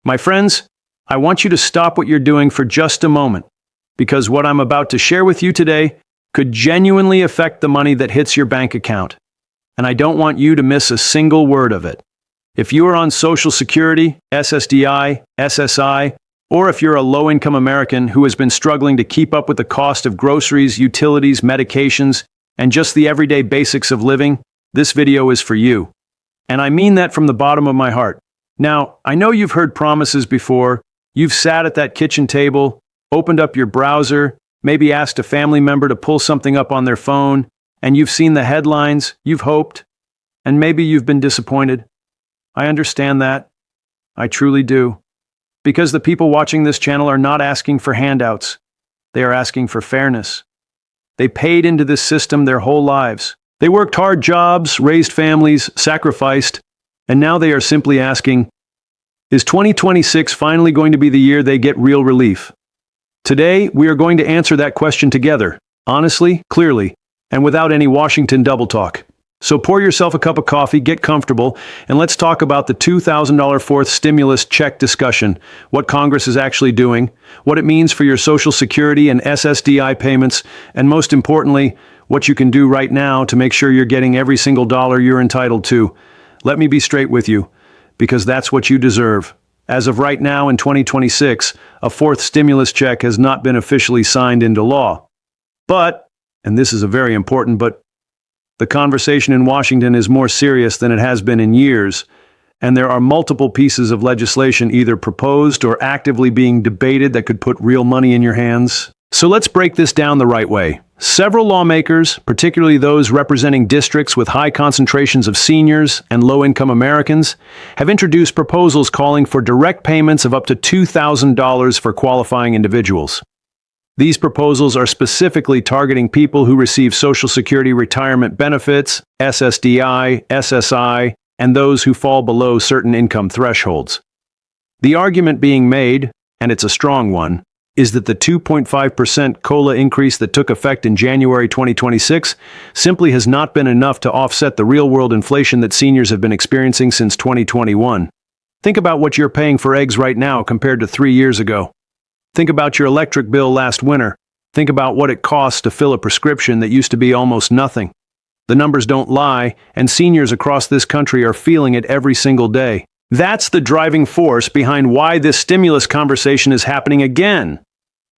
My friends, I want you to stop what you're doing for just a moment, because what I'm about to share with you today could genuinely affect the money that hits your bank account. And I don't want you to miss a single word of it. If you are on Social Security, SSDI, SSI, or if you're a low-income American who has been struggling to keep up with the cost of groceries, utilities, medications, and just the everyday basics of living, this video is for you. And I mean that from the bottom of my heart. Now, I know you've heard promises before. You've sat at that kitchen table, opened up your browser, maybe asked a family member to pull something up on their phone, and you've seen the headlines, you've hoped, and maybe you've been disappointed. I understand that. I truly do. Because the people watching this channel are not asking for handouts. They are asking for fairness. They paid into this system their whole lives. They worked hard jobs, raised families, sacrificed, and now they are simply asking, is 2026 finally going to be the year they get real relief? Today, we are going to answer that question together, honestly, clearly, and without any Washington double talk. So pour yourself a cup of coffee, get comfortable, and let's talk about the $2,000 fourth stimulus check discussion, what Congress is actually doing, what it means for your Social Security and SSDI payments, and most importantly, what you can do right now to make sure you're getting every single dollar you're entitled to. Let me be straight with you, because that's what you deserve. As of right now in 2026, a fourth stimulus check has not been officially signed into law. But, and this is a very important but, the conversation in Washington is more serious than it has been in years, and there are multiple pieces of legislation either proposed or actively being debated that could put real money in your hands. So let's break this down the right way. Several lawmakers, particularly those representing districts with high concentrations of seniors and low-income Americans, have introduced proposals calling for direct payments of up to $2,000 for qualifying individuals. These proposals are specifically targeting people who receive Social Security retirement benefits, SSDI, SSI, and those who fall below certain income thresholds. The argument being made, and it's a strong one, is that the 2.5% COLA increase that took effect in January 2026 simply has not been enough to offset the real-world inflation that seniors have been experiencing since 2021. Think about what you're paying for eggs right now compared to 3 years ago. Think about your electric bill last winter. Think about what it costs to fill a prescription that used to be almost nothing. The numbers don't lie, and seniors across this country are feeling it every single day. That's the driving force behind why this stimulus conversation is happening again,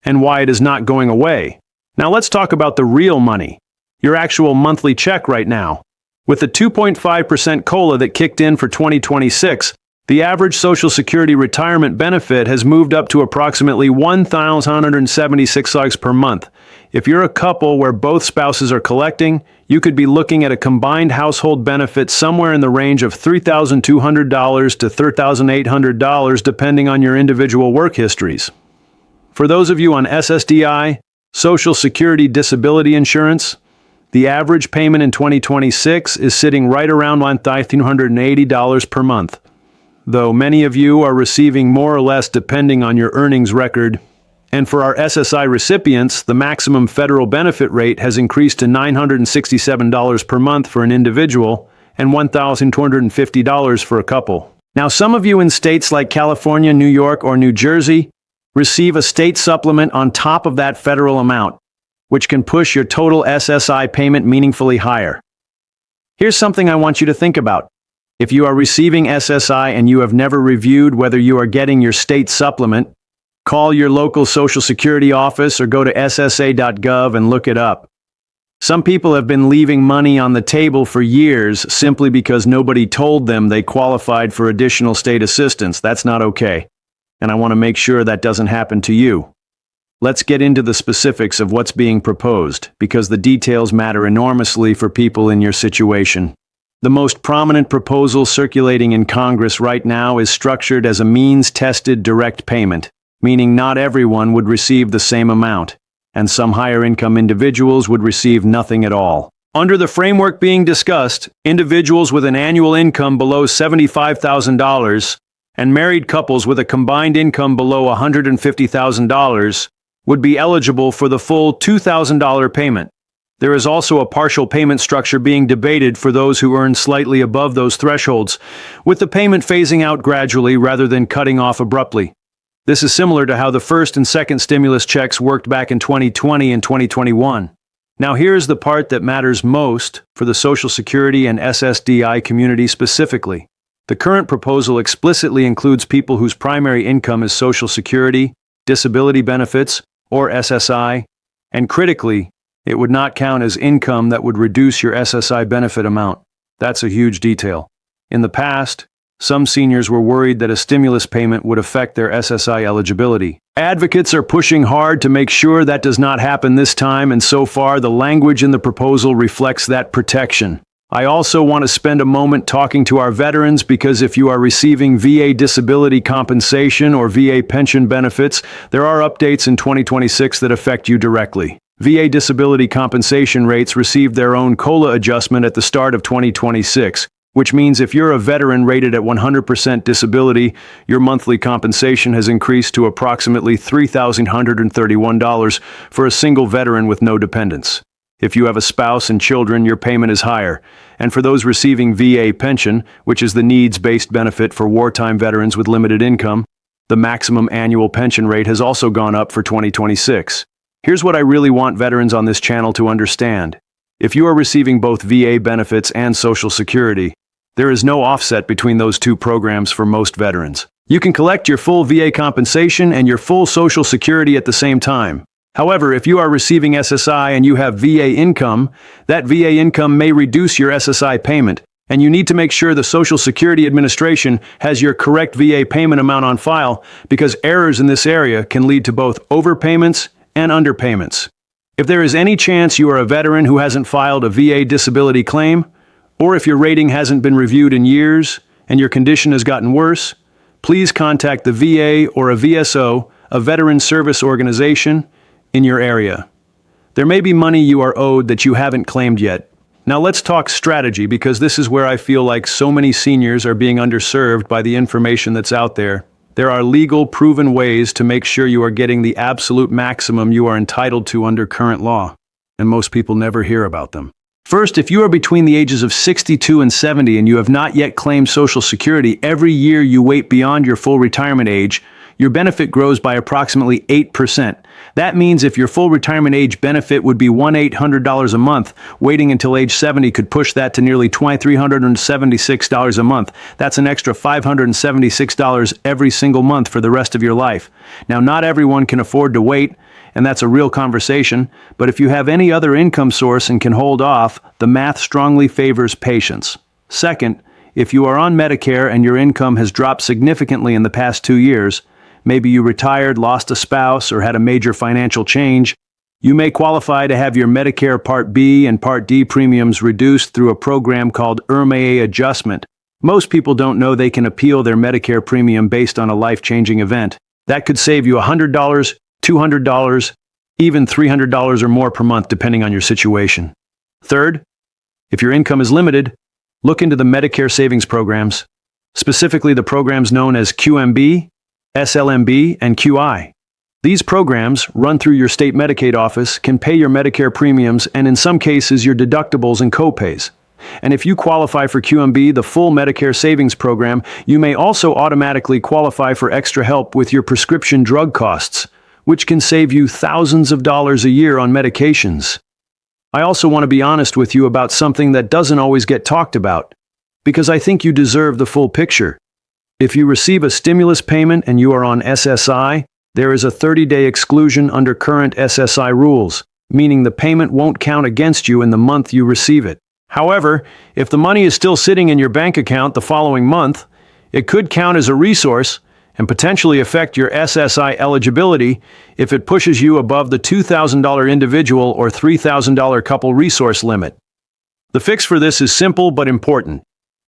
and why it is not going away. Now let's talk about the real money, your actual monthly check right now. With the 2.5% COLA that kicked in for 2026, the average Social Security retirement benefit has moved up to approximately $1,176 per month. If you're a couple where both spouses are collecting, you could be looking at a combined household benefit somewhere in the range of $3,200 to $3,800 depending on your individual work histories. For those of you on SSDI, Social Security Disability Insurance, the average payment in 2026 is sitting right around $1,380 per month. Though many of you are receiving more or less depending on your earnings record. And for our SSI recipients, the maximum federal benefit rate has increased to $967 per month for an individual and $1,250 for a couple. Now, some of you in states like California, New York, or New Jersey receive a state supplement on top of that federal amount, which can push your total SSI payment meaningfully higher. Here's something I want you to think about. If you are receiving SSI and you have never reviewed whether you are getting your state supplement, call your local Social Security office or go to ssa.gov and look it up. Some people have been leaving money on the table for years simply because nobody told them they qualified for additional state assistance. That's not okay. And I want to make sure that doesn't happen to you. Let's get into the specifics of what's being proposed, because the details matter enormously for people in your situation. The most prominent proposal circulating in Congress right now is structured as a means-tested direct payment, meaning not everyone would receive the same amount, and some higher-income individuals would receive nothing at all. Under the framework being discussed, individuals with an annual income below $75,000 and married couples with a combined income below $150,000 would be eligible for the full $2,000 payment. There is also a partial payment structure being debated for those who earn slightly above those thresholds, with the payment phasing out gradually rather than cutting off abruptly. This is similar to how the first and second stimulus checks worked back in 2020 and 2021. Now here's the part that matters most for the Social Security and SSDI community specifically. The current proposal explicitly includes people whose primary income is Social Security, disability benefits, or SSI, and critically, it would not count as income that would reduce your SSI benefit amount. That's a huge detail. In the past, some seniors were worried that a stimulus payment would affect their SSI eligibility. Advocates are pushing hard to make sure that does not happen this time, and so far the language in the proposal reflects that protection. I also want to spend a moment talking to our veterans because if you are receiving VA disability compensation or VA pension benefits, there are updates in 2026 that affect you directly. VA disability compensation rates received their own COLA adjustment at the start of 2026, which means if you're a veteran rated at 100% disability, your monthly compensation has increased to approximately $3,131 for a single veteran with no dependents. If you have a spouse and children, your payment is higher. And for those receiving VA pension, which is the needs-based benefit for wartime veterans with limited income, the maximum annual pension rate has also gone up for 2026. Here's what I really want veterans on this channel to understand. If you are receiving both VA benefits and Social Security, there is no offset between those two programs for most veterans. You can collect your full VA compensation and your full Social Security at the same time. However, if you are receiving SSI and you have VA income, that VA income may reduce your SSI payment, and you need to make sure the Social Security Administration has your correct VA payment amount on file because errors in this area can lead to both overpayments and underpayments. If there is any chance you are a veteran who hasn't filed a VA disability claim, or if your rating hasn't been reviewed in years and your condition has gotten worse, please contact the VA or a VSO, a veteran service organization, in your area. There may be money you are owed that you haven't claimed yet. Now let's talk strategy because this is where I feel like so many seniors are being underserved by the information that's out there. There are legal, proven ways to make sure you are getting the absolute maximum you are entitled to under current law, and most people never hear about them. First, if you are between the ages of 62 and 70 and you have not yet claimed Social Security, every year you wait beyond your full retirement age, your benefit grows by approximately 8%. That means if your full retirement age benefit would be $1,800 a month, waiting until age 70 could push that to nearly $2,376 a month. That's an extra $576 every single month for the rest of your life. Now, not everyone can afford to wait, and that's a real conversation, but if you have any other income source and can hold off, the math strongly favors patience. Second, if you are on Medicare and your income has dropped significantly in the past 2 years, maybe you retired, lost a spouse, or had a major financial change, you may qualify to have your Medicare Part B and Part D premiums reduced through a program called IRMAA adjustment. Most people don't know they can appeal their Medicare premium based on a life-changing event. That could save you $100, $200, even $300 or more per month depending on your situation. Third, if your income is limited, look into the Medicare savings programs, specifically the programs known as QMB, SLMB, and QI. These programs, run through your state Medicaid office, can pay your Medicare premiums and in some cases your deductibles and copays. And if you qualify for QMB, the full Medicare savings program, you may also automatically qualify for extra help with your prescription drug costs, which can save you thousands of dollars a year on medications. I also want to be honest with you about something that doesn't always get talked about, because I think you deserve the full picture. If you receive a stimulus payment and you are on SSI, there is a 30-day exclusion under current SSI rules, meaning the payment won't count against you in the month you receive it. However, if the money is still sitting in your bank account the following month, it could count as a resource and potentially affect your SSI eligibility if it pushes you above the $2,000 individual or $3,000 couple resource limit. The fix for this is simple but important.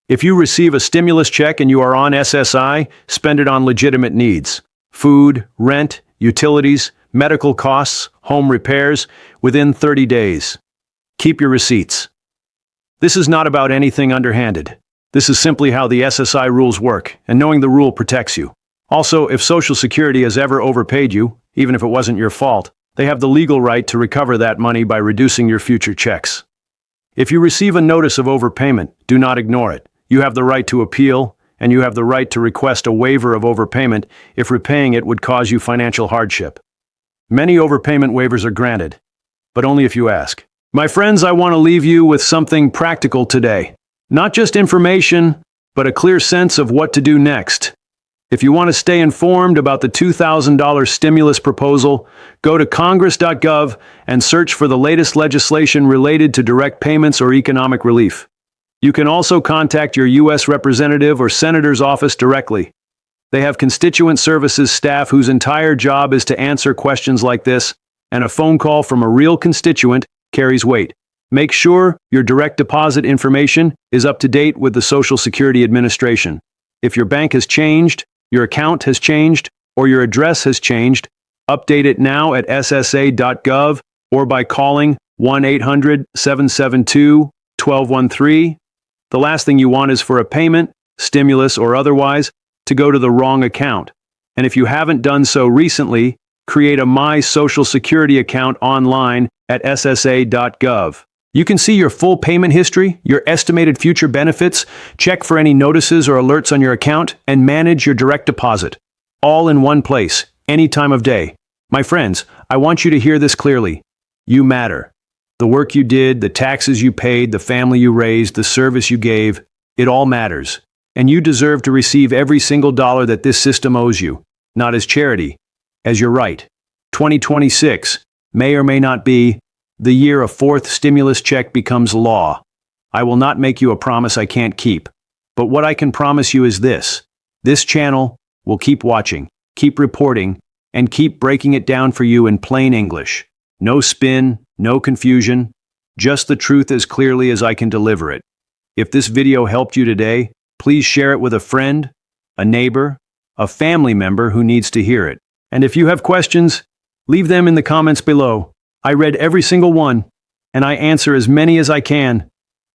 If you receive a stimulus check and you are on SSI, spend it on legitimate needs: food, rent, utilities, medical costs, home repairs, within 30 days. Keep your receipts. This is not about anything underhanded. This is simply how the SSI rules work, and knowing the rule protects you. Also, if Social Security has ever overpaid you, even if it wasn't your fault, They have the legal right to recover that money by reducing your future checks. If you receive a notice of overpayment, do not ignore it. You have the right to appeal, and you have the right to request a waiver of overpayment if repaying it would cause you financial hardship. Many overpayment waivers are granted, but only if you ask. My friends, I want to leave you with something practical today. Not just information, but a clear sense of what to do next. If you want to stay informed about the $2,000 stimulus proposal, go to congress.gov and search for the latest legislation related to direct payments or economic relief. You can also contact your U.S. representative or senator's office directly. They have constituent services staff whose entire job is to answer questions like this, and a phone call from a real constituent carries weight. Make sure your direct deposit information is up to date with the Social Security Administration. If your bank has changed, your account has changed, or your address has changed, update it now at ssa.gov or by calling 1-800-772-1213. The last thing you want is for a payment, stimulus or otherwise, to go to the wrong account. And if you haven't done so recently, create a My Social Security account online at ssa.gov. You can see your full payment history, your estimated future benefits, check for any notices or alerts on your account, and manage your direct deposit. All in one place, any time of day. My friends, I want you to hear this clearly. You matter. The work you did, the taxes you paid, the family you raised, the service you gave, it all matters. And you deserve to receive every single dollar that this system owes you, not as charity, as your right. 2026 may or may not be the year a fourth stimulus check becomes law. I will not make you a promise I can't keep. But what I can promise you is this. This channel will keep watching, keep reporting, and keep breaking it down for you in plain English. No spin, no confusion, just the truth as clearly as I can deliver it. If this video helped you today, please share it with a friend, a neighbor, a family member who needs to hear it. And if you have questions, leave them in the comments below. I read every single one, and I answer as many as I can,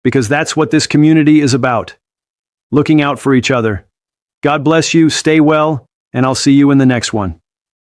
because that's what this community is about. Looking out for each other. God bless you, stay well, and I'll see you in the next one.